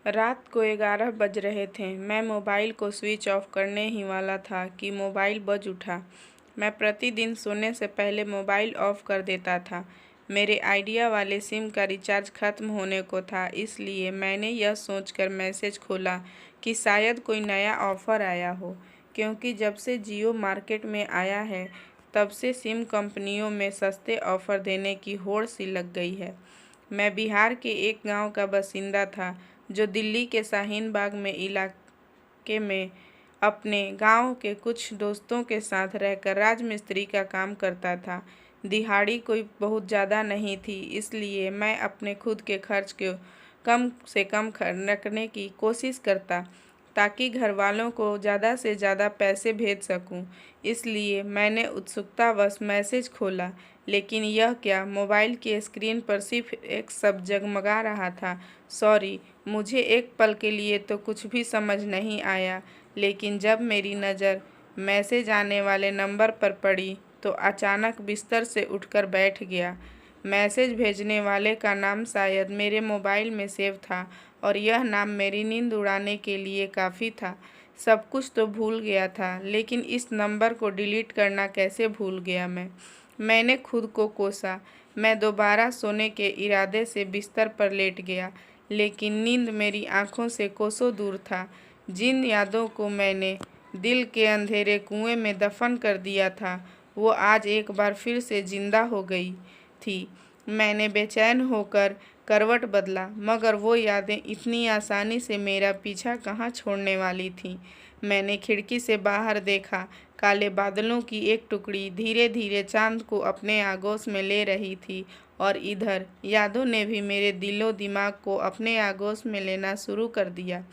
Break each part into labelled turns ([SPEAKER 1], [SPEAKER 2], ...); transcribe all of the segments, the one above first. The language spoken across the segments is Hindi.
[SPEAKER 1] रात को 11 बज रहे थे। मैं मोबाइल को स्विच ऑफ करने ही वाला था कि मोबाइल बज उठा। मैं प्रतिदिन सोने से पहले मोबाइल ऑफ कर देता था। मेरे आइडिया वाले सिम का रिचार्ज खत्म होने को था, इसलिए मैंने यह सोचकर मैसेज खोला कि शायद कोई नया ऑफ़र आया हो, क्योंकि जब से जियो मार्केट में आया है तब से सिम कंपनियों में सस्ते ऑफ़र देने की होड़ सी लग गई है। मैं बिहार के एक गांव का बासिंदा था जो दिल्ली के शाहीन बाग में इलाके में अपने गांव के कुछ दोस्तों के साथ रहकर राजमिस्त्री का काम करता था। दिहाड़ी कोई बहुत ज़्यादा नहीं थी, इसलिए मैं अपने खुद के खर्च को कम से कम रखने की कोशिश करता ताकि घर वालों को ज़्यादा से ज़्यादा पैसे भेज सकूं। इसलिए मैंने उत्सुकतावश मैसेज खोला, लेकिन यह क्या, मोबाइल की स्क्रीन पर सिर्फ एक शब्द जगमगा रहा था, सॉरी। मुझे एक पल के लिए तो कुछ भी समझ नहीं आया, लेकिन जब मेरी नज़र मैसेज आने वाले नंबर पर पड़ी तो अचानक बिस्तर से उठकर बैठ गया। मैसेज भेजने वाले का नाम शायद मेरे मोबाइल में सेव था और यह नाम मेरी नींद उड़ाने के लिए काफ़ी था। सब कुछ तो भूल गया था, लेकिन इस नंबर को डिलीट करना कैसे भूल गया मैंने खुद को कोसा। मैं दोबारा सोने के इरादे से बिस्तर पर लेट गया, लेकिन नींद मेरी आंखों से कोसों दूर था। जिन यादों को मैंने दिल के अंधेरे कुएं में दफन कर दिया था, वो आज एक बार फिर से जिंदा हो गई थी। मैंने बेचैन होकर करवट बदला, मगर वो यादें इतनी आसानी से मेरा पीछा कहाँ छोड़ने वाली थीं। मैंने खिड़की से बाहर देखा। काले बादलों की एक टुकड़ी धीरे धीरे चांद को अपने आगोश में ले रही थी, और इधर यादों ने भी मेरे दिलो दिमाग को अपने आगोश में लेना शुरू कर दिया।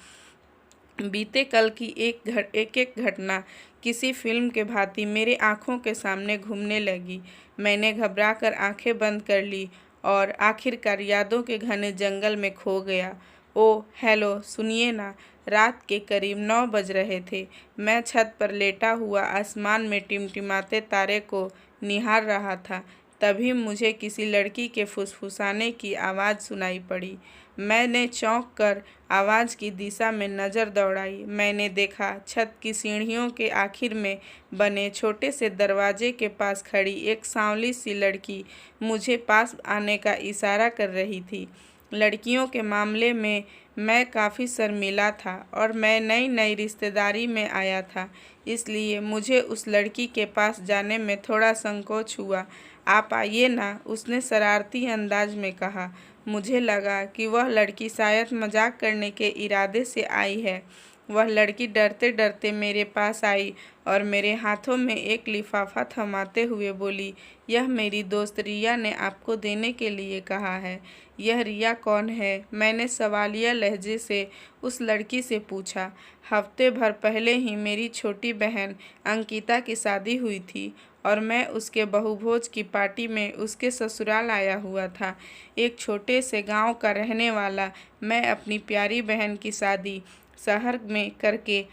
[SPEAKER 1] बीते कल की एक एक घटना किसी फिल्म के भांति मेरे आंखों के सामने घूमने लगी। मैंने घबराकर आंखें बंद कर ली और आखिरकार यादों के घने जंगल में खो गया। ओ हेलो, सुनिए ना। रात के करीब 9 बज रहे थे। मैं छत पर लेटा हुआ आसमान में टिमटिमाते तारे को निहार रहा था। तभी मुझे किसी लड़की के फुसफुसाने की आवाज़ सुनाई पड़ी। मैंने चौंक कर आवाज़ की दिशा में नज़र दौड़ाई। मैंने देखा छत की सीढ़ियों के आखिर में बने छोटे से दरवाजे के पास खड़ी एक सांवली सी लड़की मुझे पास आने का इशारा कर रही थी। लड़कियों के मामले में मैं काफ़ी शर्मीला था और मैं नई नई रिश्तेदारी में आया था, इसलिए मुझे उस लड़की के पास जाने में थोड़ा संकोच हुआ। आप आइए ना, उसने शरारती अंदाज में कहा। मुझे लगा कि वह लड़की शायद मजाक करने के इरादे से आई है। वह लड़की डरते डरते मेरे पास आई और मेरे हाथों में एक लिफाफा थमाते हुए बोली, यह मेरी दोस्त रिया ने आपको देने के लिए कहा है। यह रिया कौन है? मैंने सवालिया लहजे से उस लड़की से पूछा। हफ्ते भर पहले ही मेरी छोटी बहन अंकिता की शादी हुई थी और मैं उसके बहुभोज की पार्टी में उसके ससुराल आया हुआ था। एक छोटे से गांव का रहने वाला मैं अपनी प्यारी बहन की शादी शहर में करके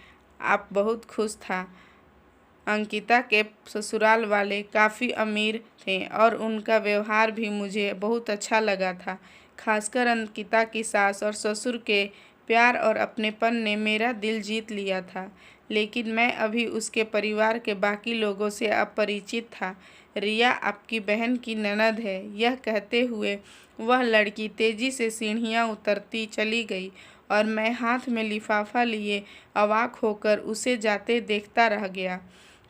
[SPEAKER 1] आप बहुत खुश था। अंकिता के ससुराल वाले काफ़ी अमीर थे और उनका व्यवहार भी मुझे बहुत अच्छा लगा था। खासकर अंकिता की सास और ससुर के प्यार और अपनेपन ने मेरा दिल जीत लिया था, लेकिन मैं अभी उसके परिवार के बाकी लोगों से अपरिचित था। रिया आपकी बहन की ननद है। यह कहते हुए वह लड़की तेजी से सीढ़ियाँ उतरती चली गई और मैं हाथ में लिफाफा लिए अवाक होकर उसे जाते देखता रह गया।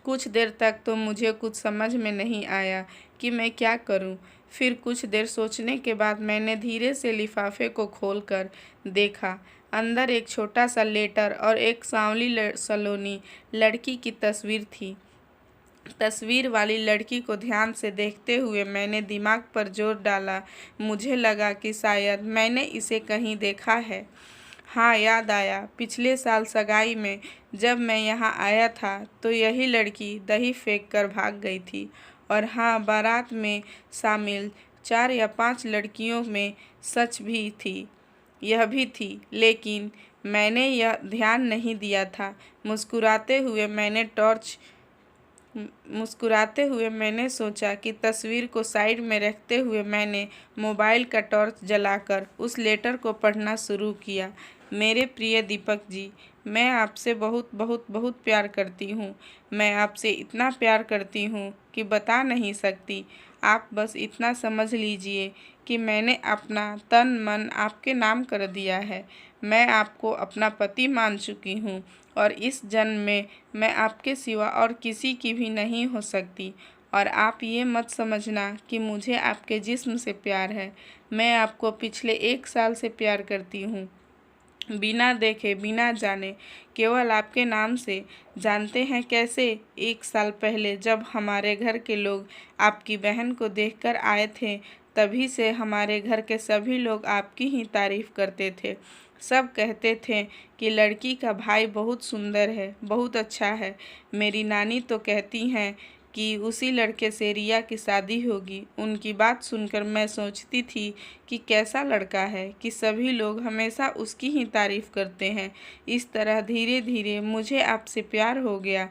[SPEAKER 1] कुछ देर तक तो मुझे कुछ समझ में नहीं आया कि मैं क्या करूं। फिर कुछ देर सोचने के बाद मैंने धीरे से लिफाफे को खोलकर देखा। अंदर एक छोटा सा लेटर और एक सांवली सलोनी लड़की की तस्वीर थी। तस्वीर वाली लड़की को ध्यान से देखते हुए मैंने दिमाग पर जोर डाला। मुझे लगा कि शायद मैंने इसे कहीं देखा है। हाँ, याद आया, पिछले साल सगाई में जब मैं यहाँ आया था तो यही लड़की दही फेंक कर भाग गई थी। और हाँ, बारात में शामिल 4 या 5 लड़कियों में सच भी थी, यह भी थी, लेकिन मैंने यह ध्यान नहीं दिया था। मुस्कुराते हुए मैंने टॉर्च मुस्कुराते हुए मैंने सोचा कि तस्वीर को साइड में रखते हुए मैंने मोबाइल का टॉर्च जलाकर उस लेटर को पढ़ना शुरू किया। मेरे प्रिय दीपक जी, मैं आपसे बहुत बहुत बहुत प्यार करती हूँ। मैं आपसे इतना प्यार करती हूँ कि बता नहीं सकती। आप बस इतना समझ लीजिए कि मैंने अपना तन मन आपके नाम कर दिया है। मैं आपको अपना पति मान चुकी हूँ और इस जन्म में मैं आपके सिवा और किसी की भी नहीं हो सकती। और आप ये मत समझना कि मुझे आपके जिस्म से प्यार है। मैं आपको पिछले 1 साल से प्यार करती हूँ, बिना देखे बिना जाने, केवल आपके नाम से। जानते हैं कैसे? 1 साल पहले जब हमारे घर के लोग आपकी बहन को देखकर आए थे, तभी से हमारे घर के सभी लोग आपकी ही तारीफ करते थे। सब कहते थे कि लड़की का भाई बहुत सुंदर है, बहुत अच्छा है। मेरी नानी तो कहती हैं कि उसी लड़के से रिया की शादी होगी। उनकी बात सुनकर मैं सोचती थी कि कैसा लड़का है कि सभी लोग हमेशा उसकी ही तारीफ करते हैं। इस तरह धीरे धीरे मुझे आपसे प्यार हो गया।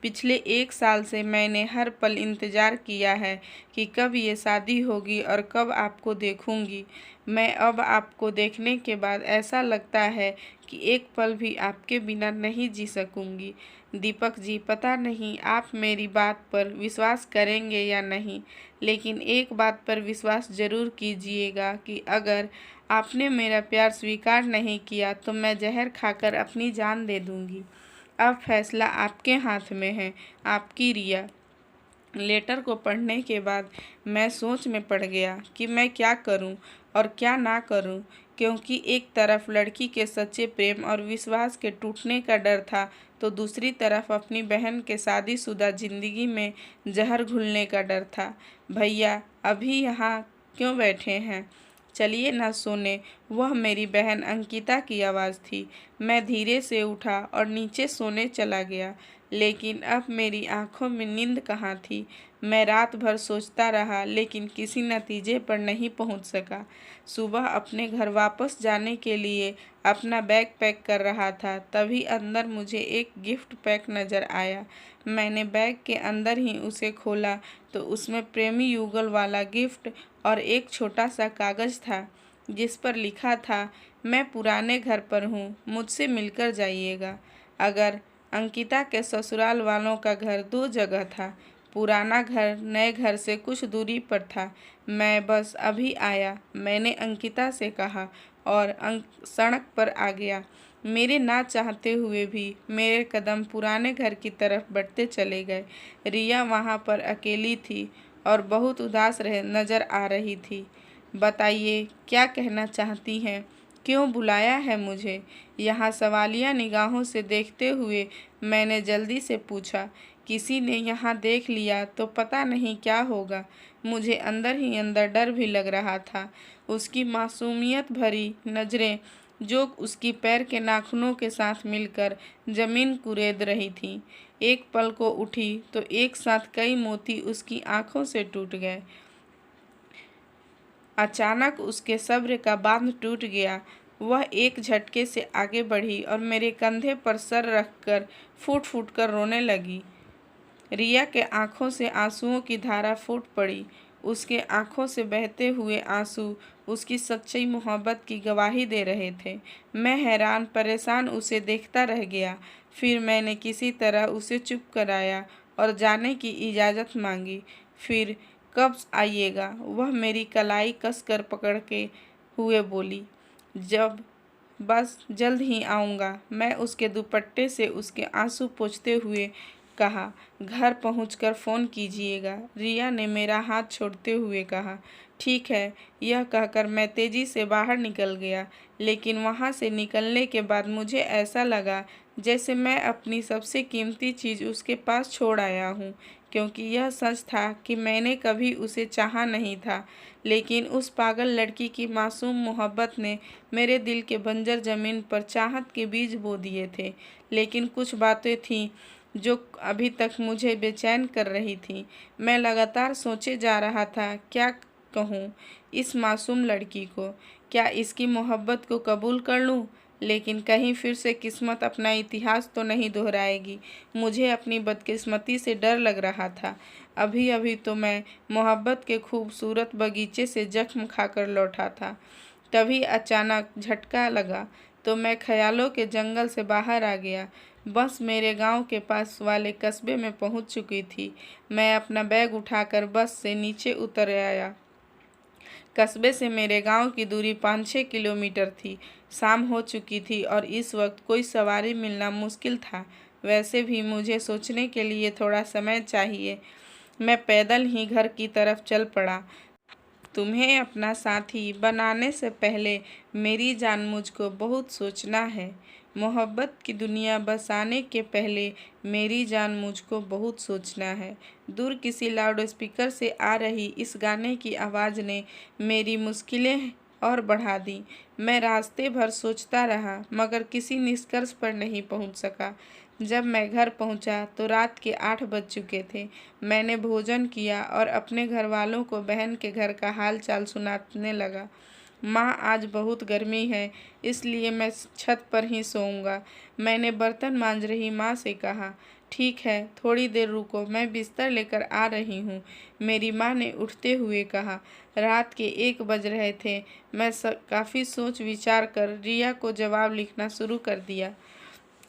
[SPEAKER 1] पिछले 1 साल से मैंने हर पल इंतज़ार किया है कि कब ये शादी होगी और कब आपको देखूंगी। मैं अब आपको देखने के बाद ऐसा लगता है कि एक पल भी आपके बिना नहीं जी सकूंगी। दीपक जी, पता नहीं आप मेरी बात पर विश्वास करेंगे या नहीं, लेकिन एक बात पर विश्वास ज़रूर कीजिएगा कि अगर आपने मेरा प्यार स्वीकार नहीं किया तो मैं जहर खाकर अपनी जान दे दूंगी। अब फैसला आपके हाथ में है। आपकी रिया। लेटर को पढ़ने के बाद मैं सोच में पड़ गया कि मैं क्या करूं और क्या ना करूं, क्योंकि एक तरफ लड़की के सच्चे प्रेम और विश्वास के टूटने का डर था, तो दूसरी तरफ अपनी बहन के शादीशुदा जिंदगी में जहर घुलने का डर था। भैया अभी यहाँ क्यों बैठे हैं? चलिए ना सोने। वह मेरी बहन अंकिता की आवाज़ थी। मैं धीरे से उठा और नीचे सोने चला गया, लेकिन अब मेरी आंखों में नींद कहाँ थी। मैं रात भर सोचता रहा, लेकिन किसी नतीजे पर नहीं पहुंच सका। सुबह अपने घर वापस जाने के लिए अपना बैग पैक कर रहा था, तभी अंदर मुझे एक गिफ्ट पैक नज़र आया। मैंने बैग के अंदर ही उसे खोला तो उसमें प्रेमी युगल वाला गिफ्ट और एक छोटा सा कागज़ था, जिस पर लिखा था, मैं पुराने घर पर हूँ, मुझसे मिलकर जाइएगा। अगर अंकिता के ससुराल वालों का घर 2 जगह था। पुराना घर नए घर से कुछ दूरी पर था। मैं बस अभी आया, मैंने अंकिता से कहा और सड़क पर आ गया। मेरे ना चाहते हुए भी मेरे कदम पुराने घर की तरफ बढ़ते चले गए। रिया वहाँ पर अकेली थी और बहुत उदास नज़र आ रही थी। बताइए, क्या कहना चाहती हैं? क्यों बुलाया है मुझे? यहाँ सवालिया निगाहों से देखते हुए मैंने जल्दी से पूछा। किसी ने यहाँ देख लिया तो पता नहीं क्या होगा। मुझे अंदर ही अंदर डर भी लग रहा था। उसकी मासूमियत भरी नज़रें, जो उसकी पैर के नाखूनों के साथ मिलकर जमीन कुरेद रही थीं, एक पल को उठी तो एक साथ कई मोती उसकी आंखों से टूट गए। अचानक उसके सब्र का बांध टूट गया। वह एक झटके से आगे बढ़ी और मेरे कंधे पर सर रखकर फूट फूट कर रोने लगी। रिया के आंखों से आंसुओं की धारा फूट पड़ी। उसके आंखों से बहते हुए आंसू उसकी सच्ची मोहब्बत की गवाही दे रहे थे। मैं हैरान परेशान उसे देखता रह गया। फिर मैंने किसी तरह उसे चुप कराया और जाने की इजाज़त मांगी। फिर कब आइएगा? वह मेरी कलाई कसकर पकड़ के हुए बोली। जब बस जल्द ही आऊँगा। मैं उसके दुपट्टे से उसके आंसू पोंछते हुए कहा। घर पहुंचकर फ़ोन कीजिएगा। रिया ने मेरा हाथ छोड़ते हुए कहा। ठीक है। यह कहकर मैं तेज़ी से बाहर निकल गया, लेकिन वहां से निकलने के बाद मुझे ऐसा लगा जैसे मैं अपनी सबसे कीमती चीज़ उसके पास छोड़ आया हूँ, क्योंकि यह सच था कि मैंने कभी उसे चाहा नहीं था, लेकिन उस पागल लड़की की मासूम मोहब्बत ने मेरे दिल के बंजर ज़मीन पर चाहत के बीज बो दिए थे। लेकिन कुछ बातें थीं जो अभी तक मुझे बेचैन कर रही थी। मैं लगातार सोचे जा रहा था, क्या कहूँ इस मासूम लड़की को? क्या इसकी मोहब्बत को कबूल कर लूँ? लेकिन कहीं फिर से किस्मत अपना इतिहास तो नहीं दोहराएगी। मुझे अपनी बदकिस्मती से डर लग रहा था। अभी अभी तो मैं मोहब्बत के खूबसूरत बगीचे से जख्म खाकर लौटा था। तभी अचानक झटका लगा तो मैं ख्यालों के जंगल से बाहर आ गया। बस मेरे गांव के पास वाले कस्बे में पहुंच चुकी थी। मैं अपना बैग उठाकर बस से नीचे उतर आया। कस्बे से मेरे गांव की दूरी 5-6 किलोमीटर थी। शाम हो चुकी थी और इस वक्त कोई सवारी मिलना मुश्किल था। वैसे भी मुझे सोचने के लिए थोड़ा समय चाहिए। मैं पैदल ही घर की तरफ चल पड़ा। तुम्हें अपना साथी बनाने से पहले मेरी जान मुझको बहुत सोचना है। मोहब्बत की दुनिया बसाने के पहले मेरी जान मुझको बहुत सोचना है। दूर किसी लाउडस्पीकर से आ रही इस गाने की आवाज़ ने मेरी मुश्किलें और बढ़ा दी। मैं रास्ते भर सोचता रहा मगर किसी निष्कर्ष पर नहीं पहुंच सका। जब मैं घर पहुंचा तो रात के 8 बज चुके थे। मैंने भोजन किया और अपने घर वालों को बहन के घर का हाल चाल सुनाने लगा। माँ, आज बहुत गर्मी है इसलिए मैं छत पर ही सोऊंगा। मैंने बर्तन मांज रही माँ से कहा। ठीक है, थोड़ी देर रुको, मैं बिस्तर लेकर आ रही हूँ, मेरी माँ ने उठते हुए कहा। रात के 1 बज रहे थे। मैं काफ़ी सोच विचार कर रिया को जवाब लिखना शुरू कर दिया।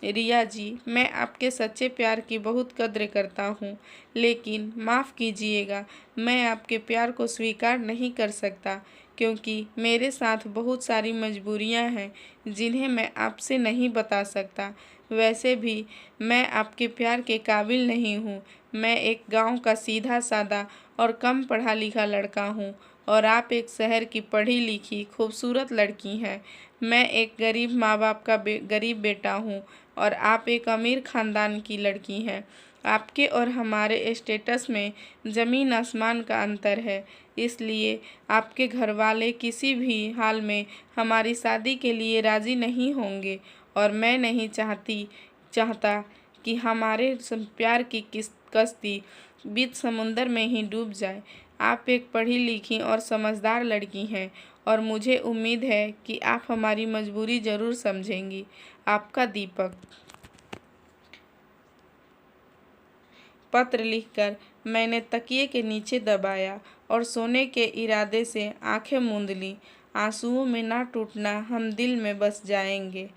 [SPEAKER 1] रिया जी, मैं आपके सच्चे प्यार की बहुत कद्र करता हूँ, लेकिन माफ़ कीजिएगा, मैं आपके प्यार को स्वीकार नहीं कर सकता क्योंकि मेरे साथ बहुत सारी मजबूरियाँ हैं जिन्हें मैं आपसे नहीं बता सकता। वैसे भी मैं आपके प्यार के काबिल नहीं हूँ। मैं एक गांव का सीधा सादा और कम पढ़ा लिखा लड़का हूँ और आप एक शहर की पढ़ी लिखी खूबसूरत लड़की हैं। मैं एक गरीब माँ बाप का गरीब बेटा हूँ और आप एक अमीर ख़ानदान की लड़की हैं। आपके और हमारे स्टेटस में ज़मीन आसमान का अंतर है, इसलिए आपके घर वाले किसी भी हाल में हमारी शादी के लिए राज़ी नहीं होंगे और मैं नहीं चाहता कि हमारे प्यार की कश्ती बीच समुंदर में ही डूब जाए। आप एक पढ़ी लिखी और समझदार लड़की हैं और मुझे उम्मीद है कि आप हमारी मजबूरी ज़रूर समझेंगी। आपका दीपक। पत्र लिखकर मैंने तकिए के नीचे दबाया और सोने के इरादे से आंखें मूंद ली। आंसुओं में ना टूटना हम दिल में बस जाएंगे।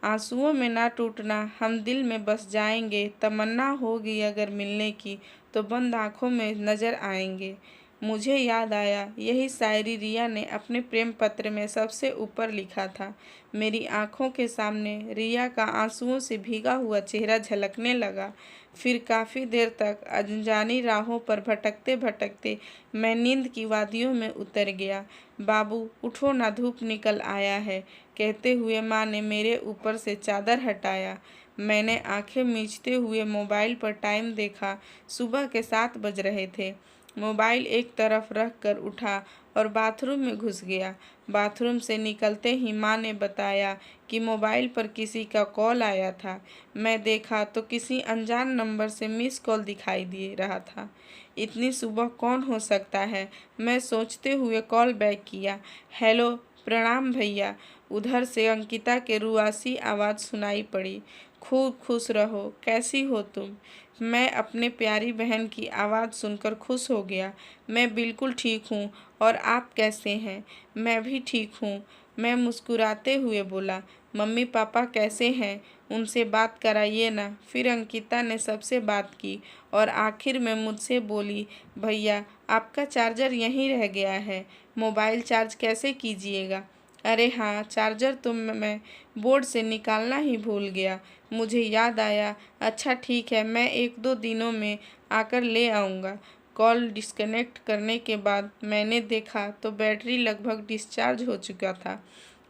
[SPEAKER 1] आंसुओं में ना टूटना हम दिल में बस जाएंगे। तमन्ना होगी अगर मिलने की तो बंद आँखों में नज़र आएंगे। मुझे याद आया, यही शायरी रिया ने अपने प्रेम पत्र में सबसे ऊपर लिखा था। मेरी आंखों के सामने रिया का आंसुओं से भीगा हुआ चेहरा झलकने लगा। फिर काफ़ी देर तक अनजानी राहों पर भटकते भटकते मैं नींद की वादियों में उतर गया। बाबू उठो ना, धूप निकल आया है, कहते हुए माँ ने मेरे ऊपर से चादर हटाया। मैंने आंखें मीचते हुए मोबाइल पर टाइम देखा। सुबह के 7 बज रहे थे। मोबाइल एक तरफ रख कर उठा और बाथरूम में घुस गया। बाथरूम से निकलते ही माँ ने बताया कि मोबाइल पर किसी का कॉल आया था। मैं देखा तो किसी अनजान नंबर से मिस कॉल दिखाई दे रहा था। इतनी सुबह कौन हो सकता है, मैं सोचते हुए कॉल बैक किया। हेलो, प्रणाम भैया। उधर से अंकिता के रुआसी आवाज़ सुनाई पड़ी। खूब खुश रहो, कैसी हो तुम? मैं अपने प्यारी बहन की आवाज़ सुनकर खुश हो गया। मैं बिल्कुल ठीक हूँ, और आप कैसे हैं? मैं भी ठीक हूँ, मैं मुस्कुराते हुए बोला। मम्मी पापा कैसे हैं? उनसे बात कराइए ना। फिर अंकिता ने सबसे बात की और आखिर में मुझसे बोली, भैया आपका चार्जर यहीं रह गया है, मोबाइल चार्ज कैसे कीजिएगा? अरे हाँ, चार्जर तो मैं बोर्ड से निकालना ही भूल गया, मुझे याद आया। अच्छा ठीक है, मैं 1-2 दिनों में आकर ले आऊँगा। कॉल डिस्कनेक्ट करने के बाद मैंने देखा तो बैटरी लगभग डिस्चार्ज हो चुका था।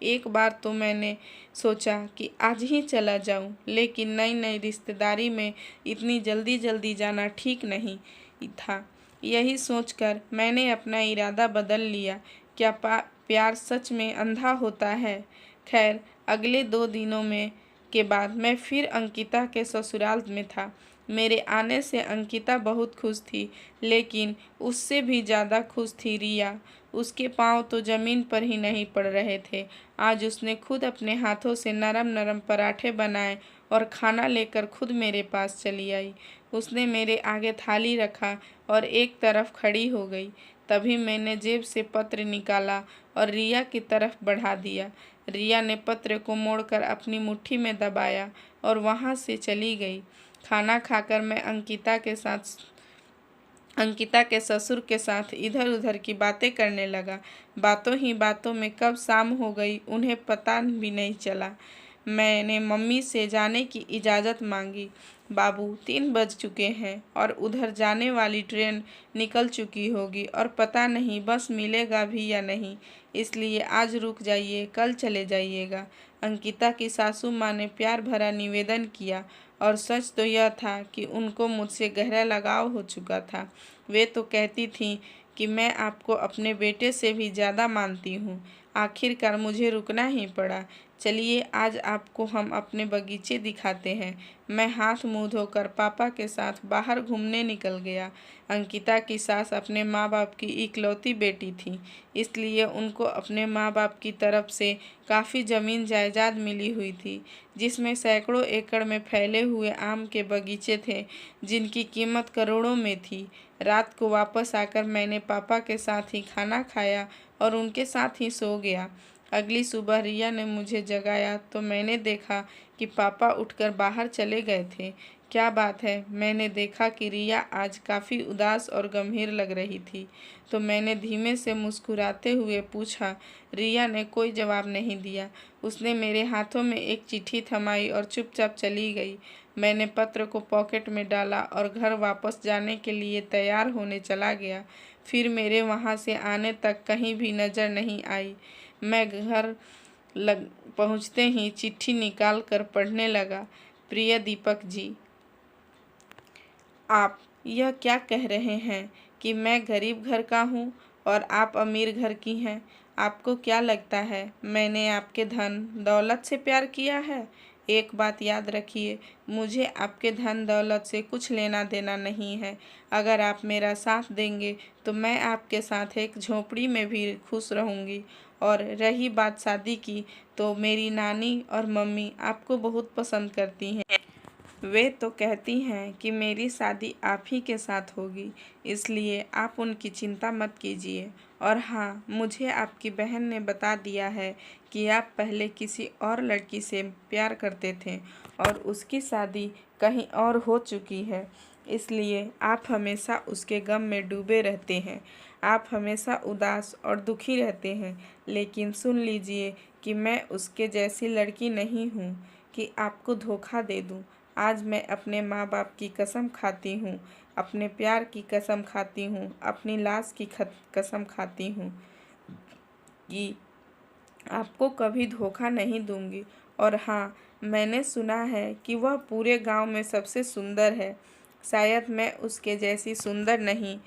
[SPEAKER 1] एक बार तो मैंने सोचा कि आज ही चला जाऊं, लेकिन नई नई रिश्तेदारी में इतनी जल्दी जल्दी जाना ठीक नहीं था। यही सोचकर मैंने अपना इरादा बदल लिया। क्या प्यार सच में अंधा होता है? खैर, अगले 2 दिनों के बाद मैं फिर अंकिता के ससुराल में था। मेरे आने से अंकिता बहुत खुश थी, लेकिन उससे भी ज़्यादा खुश थी रिया। उसके पाँव तो ज़मीन पर ही नहीं पड़ रहे थे। आज उसने खुद अपने हाथों से नरम नरम पराठे बनाए और खाना लेकर खुद मेरे पास चली आई। उसने मेरे आगे थाली रखा और एक तरफ खड़ी हो गई। तभी मैंने जेब से पत्र निकाला और रिया की तरफ बढ़ा दिया। रिया ने पत्र को मोड़कर अपनी मुट्ठी में दबाया और वहाँ से चली गई। खाना खाकर मैं अंकिता के ससुर के साथ इधर उधर की बातें करने लगा। बातों ही बातों में कब शाम हो गई उन्हें पता भी नहीं चला। मैंने मम्मी से जाने की इजाज़त मांगी। बाबू 3 बज चुके हैं और उधर जाने वाली ट्रेन निकल चुकी होगी और पता नहीं बस मिलेगा भी या नहीं, इसलिए आज रुक जाइए, कल चले जाइएगा। अंकिता की सासू माँ ने प्यार भरा निवेदन किया और सच तो यह था कि उनको मुझसे गहरा लगाव हो चुका था। वे तो कहती थीं कि मैं आपको अपने बेटे से भी ज़्यादा मानती हूँ। आखिरकार मुझे रुकना ही पड़ा। चलिए आज आपको हम अपने बगीचे दिखाते हैं। मैं हाथ मुँह धोकर पापा के साथ बाहर घूमने निकल गया। अंकिता की सास अपने माँ बाप की इकलौती बेटी थी, इसलिए उनको अपने माँ बाप की तरफ से काफ़ी ज़मीन जायदाद मिली हुई थी, जिसमें सैकड़ों एकड़ में फैले हुए आम के बगीचे थे, जिनकी कीमत करोड़ों में थी। रात को वापस आकर मैंने पापा के साथ ही खाना खाया और उनके साथ ही सो गया। अगली सुबह रिया ने मुझे जगाया तो मैंने देखा कि पापा उठकर बाहर चले गए थे। क्या बात है? मैंने देखा कि रिया आज काफ़ी उदास और गंभीर लग रही थी, तो मैंने धीमे से मुस्कुराते हुए पूछा। रिया ने कोई जवाब नहीं दिया। उसने मेरे हाथों में एक चिट्ठी थमाई और चुपचाप चली गई। मैंने पत्र को पॉकेट में डाला और घर वापस जाने के लिए तैयार होने चला गया। फिर मेरे वहाँ से आने तक कहीं भी नज़र नहीं आई। मैं घर पहुँचते ही चिट्ठी निकाल कर पढ़ने लगा। प्रिय दीपक जी, आप यह क्या कह रहे हैं कि मैं गरीब घर का हूँ और आप अमीर घर की हैं? आपको क्या लगता है मैंने आपके धन दौलत से प्यार किया है? एक बात याद रखिए, मुझे आपके धन दौलत से कुछ लेना देना नहीं है। अगर आप मेरा साथ देंगे तो मैं आपके साथ एक झोपड़ी में भी खुश रहूँगी। और रही बात शादी की, तो मेरी नानी और मम्मी आपको बहुत पसंद करती हैं। वे तो कहती हैं कि मेरी शादी आप ही के साथ होगी, इसलिए आप उनकी चिंता मत कीजिए। और हाँ, मुझे आपकी बहन ने बता दिया है कि आप पहले किसी और लड़की से प्यार करते थे और उसकी शादी कहीं और हो चुकी है, इसलिए आप हमेशा उसके गम में डूबे रहते हैं। आप हमेशा उदास और दुखी रहते हैं, लेकिन सुन लीजिए कि मैं उसके जैसी लड़की नहीं हूँ कि आपको धोखा दे दूँ। आज मैं अपने माँ बाप की कसम खाती हूँ, अपने प्यार की कसम खाती हूँ, अपनी लाश की कसम खाती हूँ कि आपको कभी धोखा नहीं दूंगी। और हाँ, मैंने सुना है कि वह पूरे गांव में सबसे सुंदर है। शायद मैं उसके जैसी सुंदर नहीं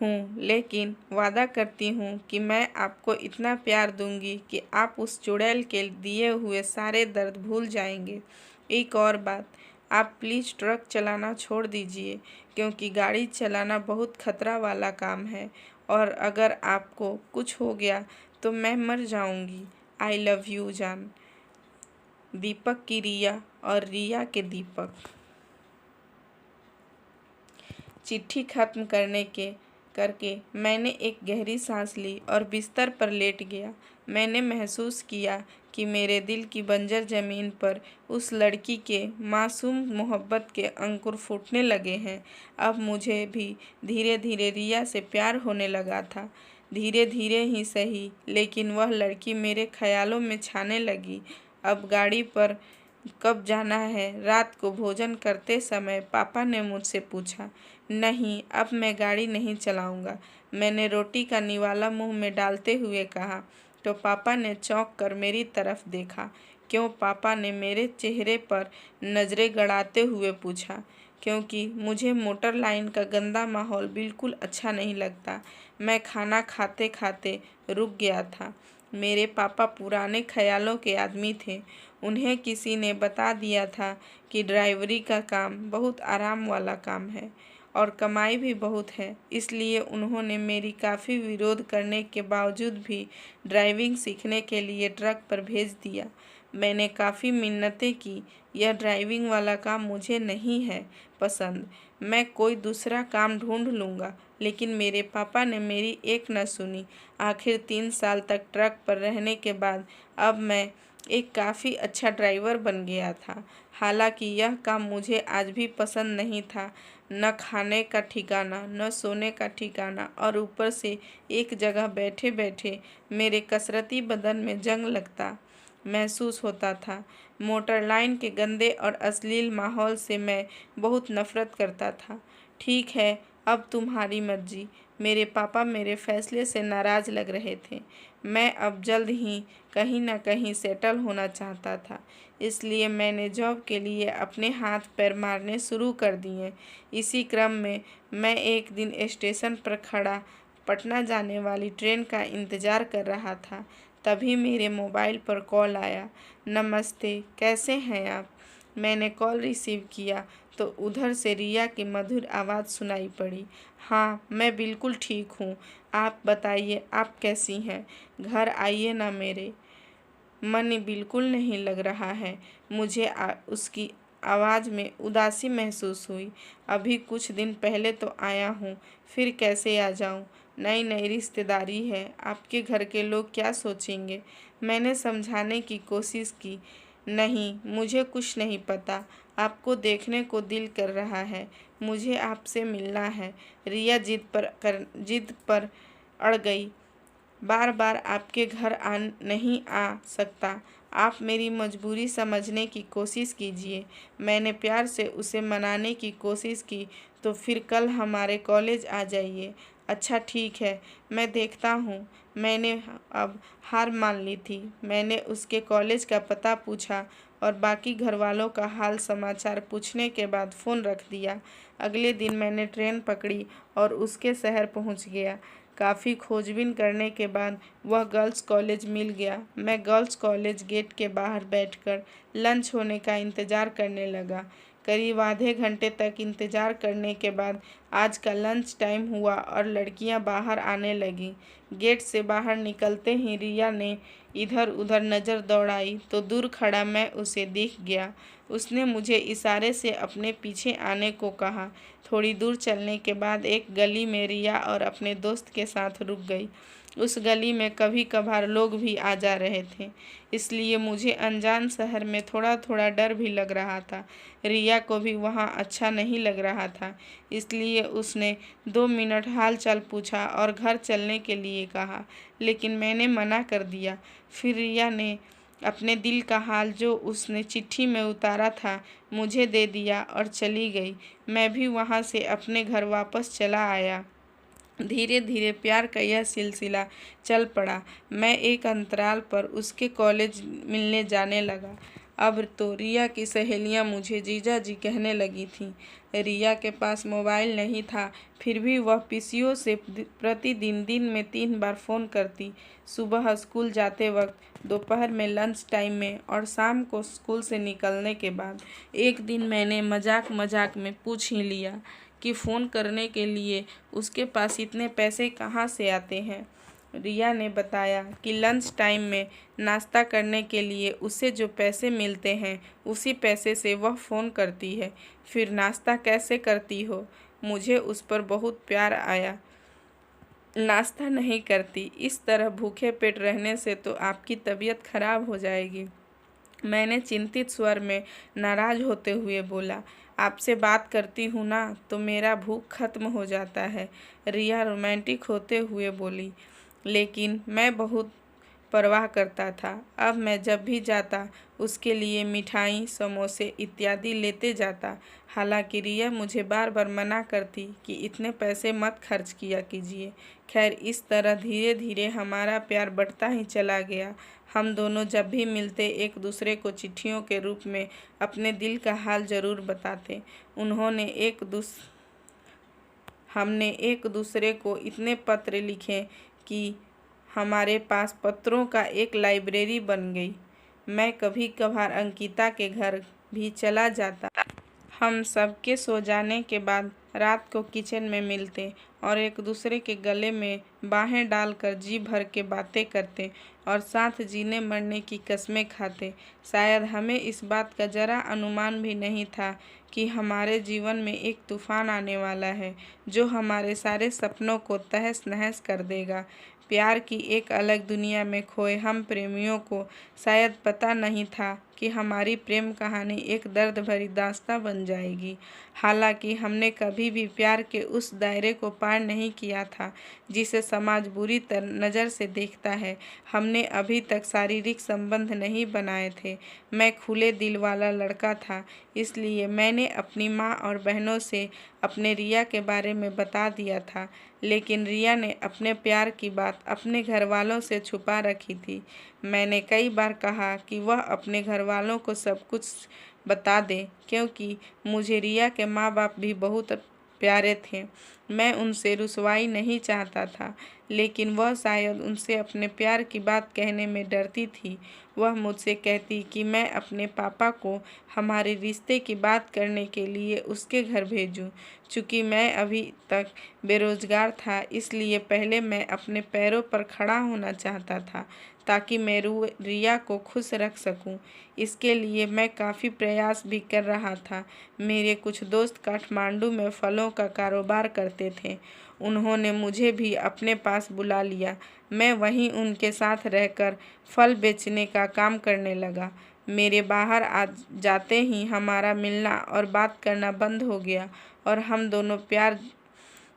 [SPEAKER 1] हूँ, लेकिन वादा करती हूँ कि मैं आपको इतना प्यार दूंगी कि आप उस चुड़ैल के दिए हुए सारे दर्द भूल जाएंगे। एक और बात, आप प्लीज़ ट्रक चलाना छोड़ दीजिए, क्योंकि गाड़ी चलाना बहुत खतरा वाला काम है और अगर आपको कुछ हो गया तो मैं मर जाऊंगी। आई लव यू जान। दीपक की रिया और रिया के दीपक। चिट्ठी खत्म करके मैंने एक गहरी सांस ली और बिस्तर पर लेट गया। मैंने महसूस किया कि मेरे दिल की बंजर ज़मीन पर उस लड़की के मासूम मोहब्बत के अंकुर फूटने लगे हैं। अब मुझे भी धीरे धीरे रिया से प्यार होने लगा था। धीरे धीरे ही सही, लेकिन वह लड़की मेरे ख्यालों में छाने लगी। अब गाड़ी पर कब जाना है? रात को भोजन करते समय पापा ने मुझसे पूछा। नहीं, अब मैं गाड़ी नहीं चलाऊंगा, मैंने रोटी का निवाला मुंह में डालते हुए कहा। तो पापा ने चौंक कर मेरी तरफ देखा। क्यों? पापा ने मेरे चेहरे पर नज़रें गड़ाते हुए पूछा। क्योंकि मुझे मोटर लाइन का गंदा माहौल बिल्कुल अच्छा नहीं लगता। मैं खाना खाते खाते रुक गया था। मेरे पापा पुराने ख्यालों के आदमी थे। उन्हें किसी ने बता दिया था कि ड्राइवरी का काम बहुत आराम वाला काम है और कमाई भी बहुत है, इसलिए उन्होंने मेरी काफ़ी विरोध करने के बावजूद भी ड्राइविंग सीखने के लिए ट्रक पर भेज दिया। मैंने काफ़ी मिन्नतें की, यह ड्राइविंग वाला काम मुझे नहीं है पसंद, मैं कोई दूसरा काम ढूंढ लूँगा। लेकिन मेरे पापा ने मेरी एक न सुनी। आखिर 3 साल तक ट्रक पर रहने के बाद अब मैं एक काफ़ी अच्छा ड्राइवर बन गया था। हालांकि यह काम मुझे आज भी पसंद नहीं था। न खाने का ठिकाना, न सोने का ठिकाना, और ऊपर से एक जगह बैठे बैठे मेरे कसरती बदन में जंग लगता महसूस होता था। मोटर लाइन के गंदे और अश्लील माहौल से मैं बहुत नफरत करता था। ठीक है, अब तुम्हारी मर्जी। मेरे पापा मेरे फैसले से नाराज़ लग रहे थे। मैं अब जल्द ही कहीं न कहीं सेटल होना चाहता था, इसलिए मैंने जॉब के लिए अपने हाथ पैर मारने शुरू कर दिए। इसी क्रम में मैं एक दिन स्टेशन पर खड़ा पटना जाने वाली ट्रेन का इंतज़ार कर रहा था। तभी मेरे मोबाइल पर कॉल आया। नमस्ते, कैसे हैं आप? मैंने कॉल रिसीव किया तो उधर से रिया की मधुर आवाज़ सुनाई पड़ी। हाँ, मैं बिल्कुल ठीक हूँ। आप बताइए, आप कैसी हैं? घर आइए ना मेरे। मन बिल्कुल नहीं लग रहा है। मुझे उसकी आवाज़ में उदासी महसूस हुई। अभी कुछ दिन पहले तो आया हूँ, फिर कैसे आ जाऊँ? नई नई रिश्तेदारी है, आपके घर के लोग क्या सोचेंगे? मैंने समझाने की कोशिश की। नहीं, मुझे कुछ नहीं पता। आपको देखने को दिल कर रहा है। मुझे आपसे मिलना है। रिया जिद पर अड़ गई। बार बार आपके घर नहीं आ सकता। आप मेरी मजबूरी समझने की कोशिश कीजिए। मैंने प्यार से उसे मनाने की कोशिश की। तो फिर कल हमारे कॉलेज आ जाइए। अच्छा ठीक है, मैं देखता हूँ। मैंने अब हार मान ली थी। मैंने उसके कॉलेज का पता पूछा और बाकी घर वालों का हाल समाचार पूछने के बाद फ़ोन रख दिया। अगले दिन मैंने ट्रेन पकड़ी और उसके शहर पहुँच गया। काफ़ी खोजबीन करने के बाद वह गर्ल्स कॉलेज मिल गया। मैं गर्ल्स कॉलेज गेट के बाहर बैठकर लंच होने का इंतज़ार करने लगा। करीब आधे घंटे तक इंतज़ार करने के बाद आज का लंच टाइम हुआ और लड़कियां बाहर आने लगीं। गेट से बाहर निकलते ही रिया ने इधर उधर नज़र दौड़ाई तो दूर खड़ा मैं उसे दिख गया। उसने मुझे इशारे से अपने पीछे आने को कहा। थोड़ी दूर चलने के बाद एक गली में रिया और अपने दोस्त के साथ रुक गई। उस गली में कभी कभार लोग भी आ जा रहे थे, इसलिए मुझे अनजान शहर में थोड़ा थोड़ा डर भी लग रहा था। रिया को भी वहाँ अच्छा नहीं लग रहा था, इसलिए उसने 2 मिनट हाल चाल पूछा और घर चलने के लिए कहा, लेकिन मैंने मना कर दिया। फिर रिया ने अपने दिल का हाल जो उसने चिट्ठी में उतारा था मुझे दे दिया और चली गई। मैं भी वहाँ से अपने घर वापस चला आया। धीरे धीरे प्यार का यह सिलसिला चल पड़ा। मैं एक अंतराल पर उसके कॉलेज मिलने जाने लगा। अब तो रिया की सहेलियां मुझे जीजा जी कहने लगी थीं। रिया के पास मोबाइल नहीं था, फिर भी वह पीसीओ से प्रतिदिन दिन में 3 बार फ़ोन करती। सुबह स्कूल जाते वक्त, दोपहर में लंच टाइम में और शाम को स्कूल से निकलने के बाद। एक दिन मैंने मजाक मजाक में पूछ ही लिया कि फ़ोन करने के लिए उसके पास इतने पैसे कहाँ से आते हैं। रिया ने बताया कि लंच टाइम में नाश्ता करने के लिए उसे जो पैसे मिलते हैं उसी पैसे से वह फ़ोन करती है। फिर नाश्ता कैसे करती हो? मुझे उस पर बहुत प्यार आया। नाश्ता नहीं करती, इस तरह भूखे पेट रहने से तो आपकी तबीयत खराब हो जाएगी। मैंने चिंतित स्वर में नाराज़ होते हुए बोला, आपसे बात करती हूँ ना तो मेरा भूख खत्म हो जाता है। रिया रोमांटिक होते हुए बोली, लेकिन मैं बहुत परवाह करता था। अब मैं जब भी जाता उसके लिए मिठाई, समोसे इत्यादि लेते जाता। हालांकि रिया मुझे बार बार मना करती कि इतने पैसे मत खर्च किया कीजिए। खैर, इस तरह धीरे धीरे हमारा प्यार बढ़ता ही चला गया। हम दोनों जब भी मिलते एक दूसरे को चिट्ठियों के रूप में अपने दिल का हाल ज़रूर बताते। हमने एक दूसरे को इतने पत्र लिखे कि हमारे पास पत्रों का एक लाइब्रेरी बन गई। मैं कभी कभार अंकिता के घर भी चला जाता। हम सबके सो जाने के बाद रात को किचन में मिलते और एक दूसरे के गले में बाहें डालकर जी भर के बातें करते और साथ जीने मरने की कस्में खाते। शायद हमें इस बात का जरा अनुमान भी नहीं था कि हमारे जीवन में एक तूफान आने वाला है जो हमारे सारे सपनों को तहस नहस कर देगा। प्यार की एक अलग दुनिया में खोए हम प्रेमियों को शायद पता नहीं था कि हमारी प्रेम कहानी एक दर्द भरी दास्तां बन जाएगी। हालांकि हमने कभी भी प्यार के उस दायरे को पार नहीं किया था जिसे समाज बुरी नज़र से देखता है। हमने अभी तक शारीरिक संबंध नहीं बनाए थे। मैं खुले दिल वाला लड़का था, इसलिए मैंने अपनी माँ और बहनों से अपने रिया के बारे में बता दिया था, लेकिन रिया ने अपने प्यार की बात अपने घर वालों से छुपा रखी थी। मैंने कई बार कहा कि वह अपने घर वालों को सब कुछ बता दे, क्योंकि मुझे रिया के माँ बाप भी बहुत प्यारे थे। मैं उनसे रुसवाई नहीं चाहता था, लेकिन वह शायद उनसे अपने प्यार की बात कहने में डरती थी। वह मुझसे कहती कि मैं अपने पापा को हमारे रिश्ते की बात करने के लिए उसके घर भेजूं। चूँकि मैं अभी तक बेरोजगार था, इसलिए पहले मैं अपने पैरों पर खड़ा होना चाहता था ताकि मैं रिया को खुश रख सकूं। इसके लिए मैं काफ़ी प्रयास भी कर रहा था। मेरे कुछ दोस्त काठमांडू में फलों का कारोबार करते थे। उन्होंने मुझे भी अपने पास बुला लिया। मैं वहीं उनके साथ रहकर फल बेचने का काम करने लगा। मेरे बाहर आ जाते ही हमारा मिलना और बात करना बंद हो गया और हम दोनों प्यार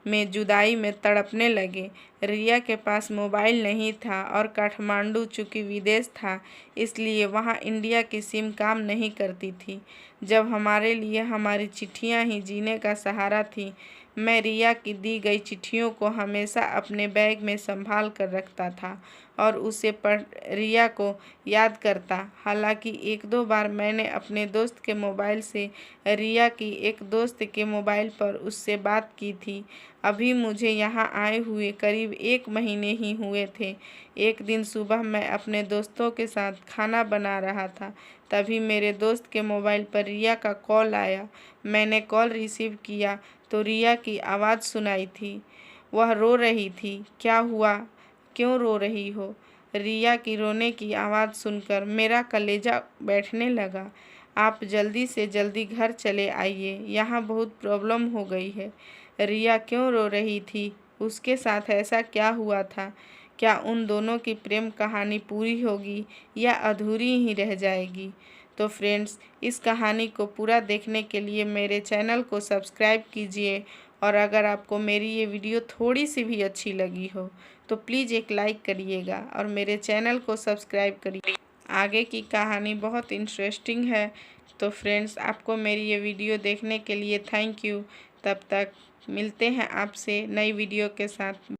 [SPEAKER 1] में जुदाई में तड़पने लगे। रिया के पास मोबाइल नहीं था और काठमांडू चूँकि विदेश था, इसलिए वहाँ इंडिया की सिम काम नहीं करती थी। जब हमारे लिए हमारी चिट्ठियाँ ही जीने का सहारा थी, मैं रिया की दी गई चिट्ठियों को हमेशा अपने बैग में संभाल कर रखता था और उसे पढ़ रिया को याद करता। हालांकि एक दो बार मैंने अपने दोस्त के मोबाइल से रिया की एक दोस्त के मोबाइल पर उससे बात की थी। अभी मुझे यहाँ आए हुए करीब 1 महीने ही हुए थे। एक दिन सुबह मैं अपने दोस्तों के साथ खाना बना रहा था, तभी मेरे दोस्त के मोबाइल पर रिया का कॉल आया। मैंने कॉल रिसीव किया तो रिया की आवाज़ सुनाई थी। वह रो रही थी। क्या हुआ, क्यों रो रही हो? रिया की रोने की आवाज़ सुनकर मेरा कलेजा बैठने लगा। आप जल्दी से जल्दी घर चले आइए, यहाँ बहुत प्रॉब्लम हो गई है। रिया क्यों रो रही थी? उसके साथ ऐसा क्या हुआ था? क्या उन दोनों की प्रेम कहानी पूरी होगी या अधूरी ही रह जाएगी? तो फ्रेंड्स, इस कहानी को पूरा देखने के लिए मेरे चैनल को सब्सक्राइब कीजिए और अगर आपको मेरी ये वीडियो थोड़ी सी भी अच्छी लगी हो तो प्लीज़ एक लाइक करिएगा और मेरे चैनल को सब्सक्राइब करिए। आगे की कहानी बहुत इंटरेस्टिंग है। तो फ्रेंड्स, आपको मेरी ये वीडियो देखने के लिए थैंक यू। तब तक मिलते हैं आपसे नई वीडियो के साथ।